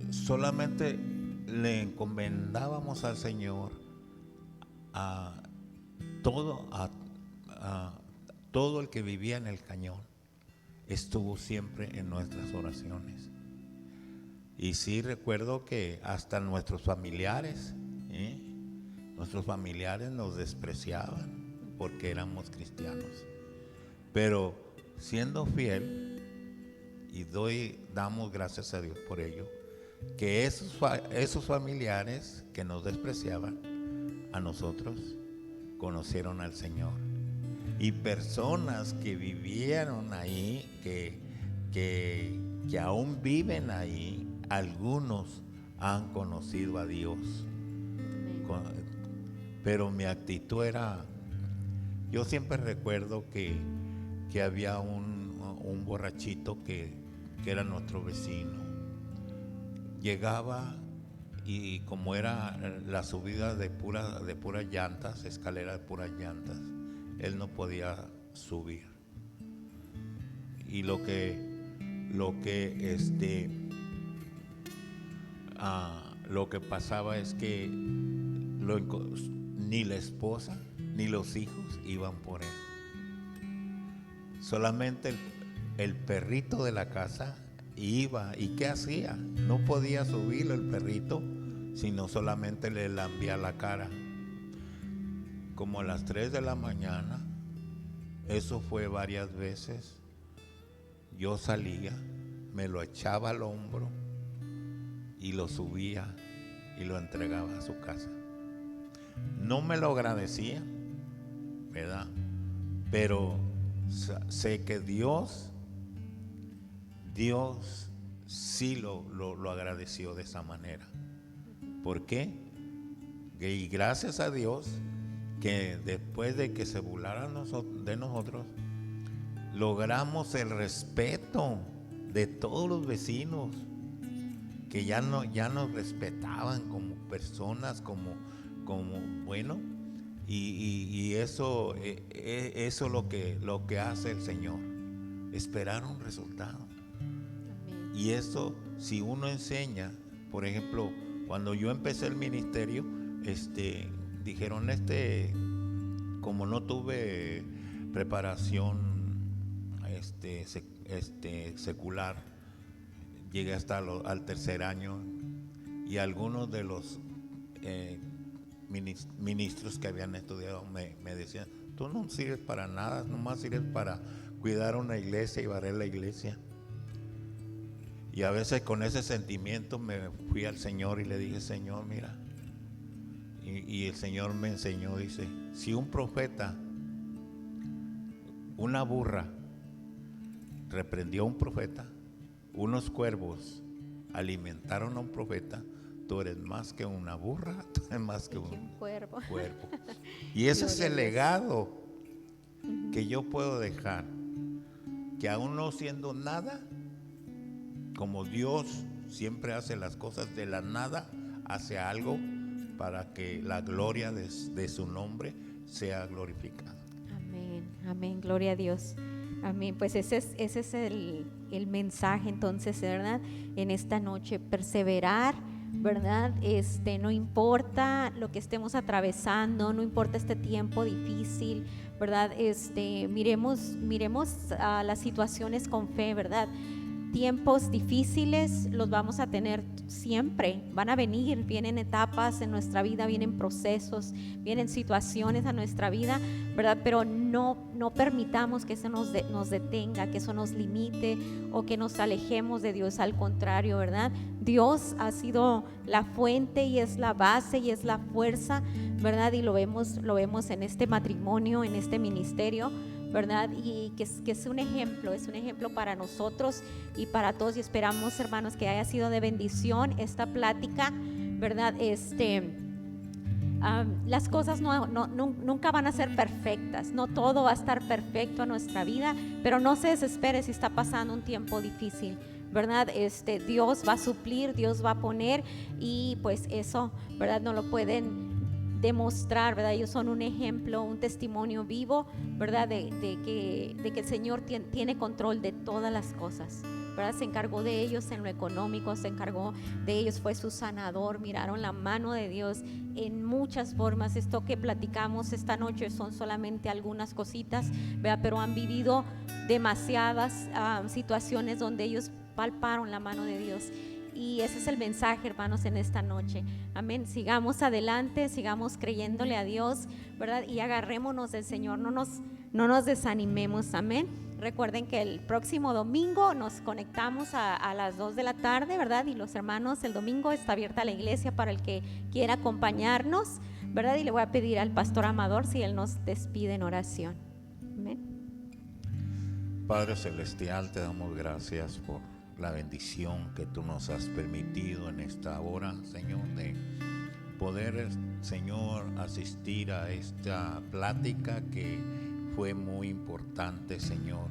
solamente le encomendábamos al Señor a todo el que vivía en el cañón. Estuvo siempre en nuestras oraciones. Y sí recuerdo que hasta nuestros familiares nos despreciaban porque éramos cristianos. Pero siendo fiel, y damos gracias a Dios por ello, que esos familiares que nos despreciaban a nosotros conocieron al Señor, y personas que vivieron ahí, que aún viven ahí, algunos han conocido a Dios. Pero mi actitud era, yo siempre recuerdo que había un borrachito que era nuestro vecino. Llegaba y como era la subida de puras llantas, escalera de puras llantas, él no podía subir. Y lo que lo que pasaba es que ni la esposa ni los hijos iban por él. Solamente el perrito de la casa iba. ¿Y qué hacía? No podía subirlo el perrito, sino solamente le lambía la cara. Como a las 3 de la mañana, eso fue varias veces, yo salía, me lo echaba al hombro y lo subía y lo entregaba a su casa. No me lo agradecía, ¿verdad? Pero sé que Dios sí lo agradeció de esa manera. ¿Por qué? Y gracias a Dios que después de que se burlaran de nosotros, logramos el respeto de todos los vecinos, que ya nos respetaban como personas, como bueno, y eso es lo que hace el Señor, esperar un resultado. Amén. Y eso, si uno enseña, por ejemplo, cuando yo empecé el ministerio, dijeron, como no tuve preparación secular, llegué hasta al tercer año, y algunos de los ministros que habían estudiado me decían, tú no sirves para nada, nomás sirves para cuidar una iglesia y barrer la iglesia. Y a veces con ese sentimiento me fui al Señor y le dije, Señor, mira. Y el Señor me enseñó, dice, si un profeta, una burra, reprendió a un profeta, unos cuervos alimentaron a un profeta, tú eres más que una burra, tú eres más que un cuervo. Y ese es el legado que yo puedo dejar, que aún no siendo nada, como Dios siempre hace las cosas de la nada, hace algo para que la gloria de su nombre sea glorificada. Amén, amén, gloria a Dios. Amén, pues ese es el mensaje entonces, ¿verdad? En esta noche, perseverar, ¿verdad? No importa lo que estemos atravesando, no importa este tiempo difícil, ¿verdad? Miremos a las situaciones con fe, ¿verdad? Tiempos difíciles los vamos a tener siempre, van a venir, vienen etapas en nuestra vida, vienen procesos, vienen situaciones a nuestra vida, ¿verdad? Pero no permitamos que eso nos detenga, que eso nos limite o que nos alejemos de Dios, al contrario, ¿verdad? Dios ha sido la fuente y es la base y es la fuerza, ¿verdad? Y lo vemos en este matrimonio, en este ministerio, ¿verdad? Y que es un ejemplo para nosotros y para todos, y esperamos, hermanos, que haya sido de bendición esta plática, ¿verdad? Las cosas nunca van a ser perfectas, no todo va a estar perfecto en nuestra vida, pero no se desespere si está pasando un tiempo difícil, ¿verdad? Dios va a suplir, Dios va a poner, y pues eso, ¿verdad? No lo pueden demostrar, ¿verdad? Ellos son un ejemplo, un testimonio vivo, ¿verdad? De que el Señor tiene control de todas las cosas, ¿verdad? Se encargó de ellos en lo económico, se encargó de ellos, fue su sanador, miraron la mano de Dios en muchas formas. Esto que platicamos esta noche son solamente algunas cositas, ¿verdad? Pero han vivido demasiadas situaciones donde ellos palparon la mano de Dios. Y ese es el mensaje, hermanos, en esta noche. Amén. Sigamos adelante, sigamos creyéndole a Dios, ¿verdad? Y agarrémonos del Señor, no nos desanimemos. Amén. Recuerden que el próximo domingo nos conectamos a las 2 de la tarde, ¿verdad? Y los hermanos, el domingo está abierta la iglesia para el que quiera acompañarnos, ¿verdad? Y le voy a pedir al pastor Amador si él nos despide en oración. Amén. Padre Celestial, te damos gracias por la bendición que tú nos has permitido en esta hora, Señor, de poder, Señor, asistir a esta plática que fue muy importante, Señor.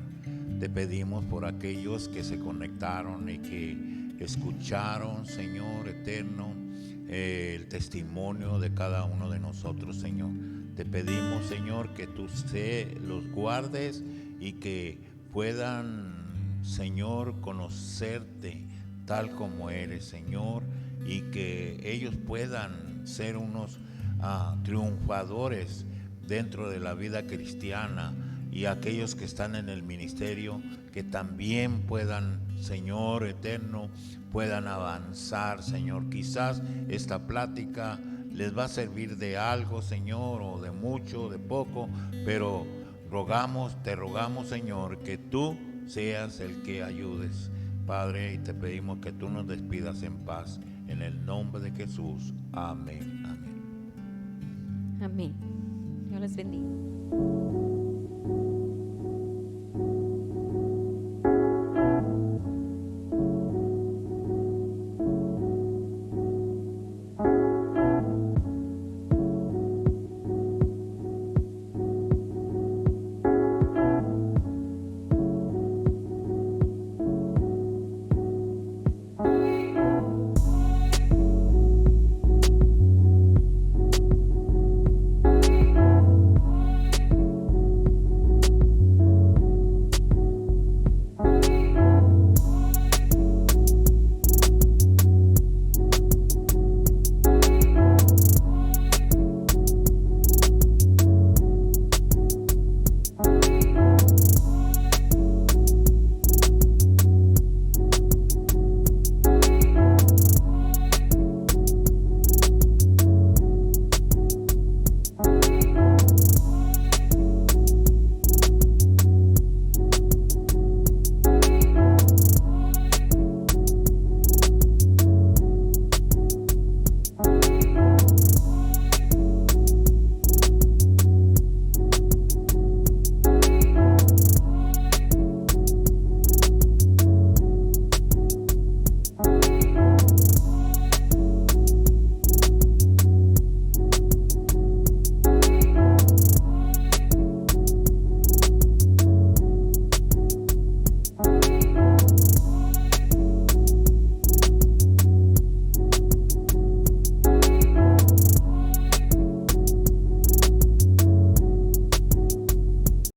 Te pedimos por aquellos que se conectaron y que escucharon, Señor eterno, el testimonio de cada uno de nosotros, Señor. Te pedimos, Señor, que tú los guardes y que puedan, Señor, conocerte tal como eres, Señor, y que ellos puedan ser unos triunfadores dentro de la vida cristiana, y aquellos que están en el ministerio que también puedan, Señor eterno, puedan avanzar, Señor. Quizás esta plática les va a servir de algo, Señor, o de mucho, de poco, pero te rogamos, Señor, que tú seas el que ayudes, Padre, y te pedimos que tú nos despidas en paz, en el nombre de Jesús. Amén, amén. Amén. Dios les bendiga.